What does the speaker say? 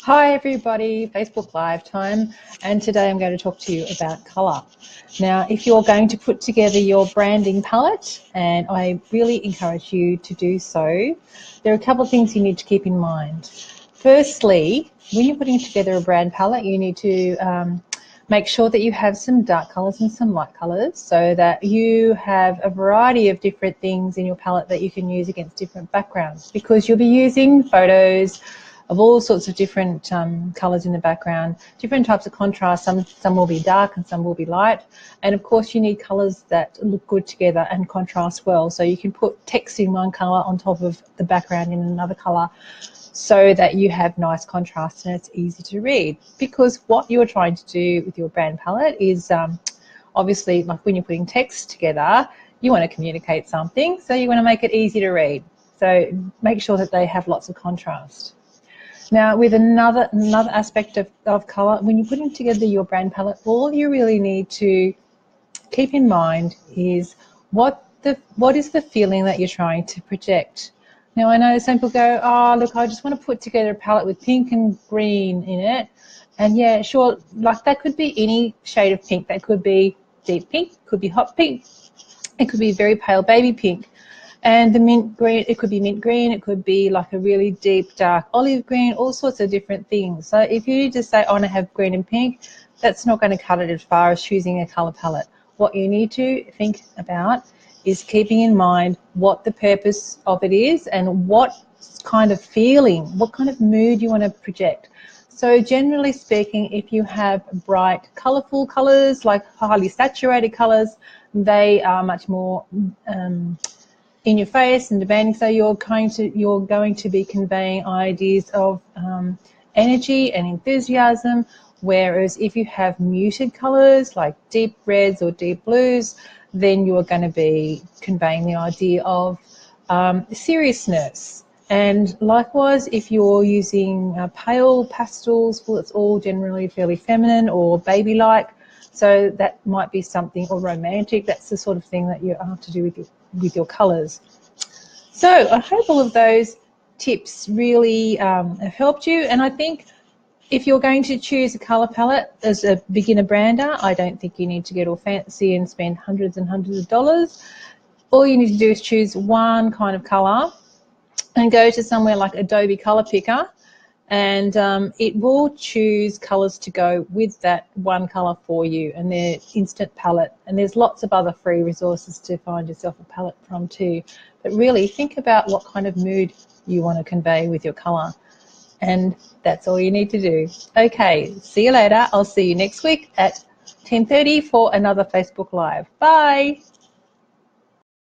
Hi everybody, Facebook Live time, and today I'm going to talk to you about colour. Now, if you're going to put together your branding palette, and I really encourage you to do so, there are a couple of things you need to keep in mind. Firstly, when you're putting together a brand palette, you need to make sure that you have some dark colours and some light colours so that you have a variety of different things in your palette that you can use against different backgrounds, because you'll be using photos of all sorts of different colours in the background, different types of contrast. Some will be dark and some will be light. And of course you need colours that look good together and contrast well. So you can put text in one colour on top of the background in another colour so that you have nice contrast and it's easy to read. Because what you're trying to do with your brand palette is obviously, like when you're putting text together, you want to communicate something, so you want to make it easy to read. So make sure that they have lots of contrast. Now, with another aspect of colour, when you're putting together your brand palette, all you really need to keep in mind is what is the feeling that you're trying to project. Now, I know some people go, oh, look, I just want to put together a palette with pink and green in it. And yeah, sure, like that could be any shade of pink. That could be deep pink, could be hot pink, it could be very pale baby pink. And the mint green, it could be mint green, it could be like a really deep dark olive green, all sorts of different things. So if you just say, I want to have green and pink, that's not going to cut it as far as choosing a colour palette. What you need to think about is keeping in mind what the purpose of it is and what kind of feeling, what kind of mood you want to project. So generally speaking, if you have bright, colourful colours, like highly saturated colours, they are much more in your face and demanding, so you're going to be conveying ideas of energy and enthusiasm. Whereas if you have muted colours like deep reds or deep blues, then you're going to be conveying the idea of seriousness. And likewise, if you're using pale pastels, well, it's all generally fairly feminine or baby-like. So that might be something, or romantic. That's the sort of thing that you have to do with your colours. So I hope all of those tips really have helped you. And I think if you're going to choose a colour palette as a beginner brander, I don't think you need to get all fancy and spend hundreds and hundreds of dollars. All you need to do is choose one kind of colour and go to somewhere like Adobe Colour Picker, and it will choose colours to go with that one colour for you, and they're instant palette. And there's lots of other free resources to find yourself a palette from too. But really think about what kind of mood you want to convey with your colour, and that's all you need to do. Okay, see you later. I'll see you next week at 10:30 for another Facebook Live. Bye.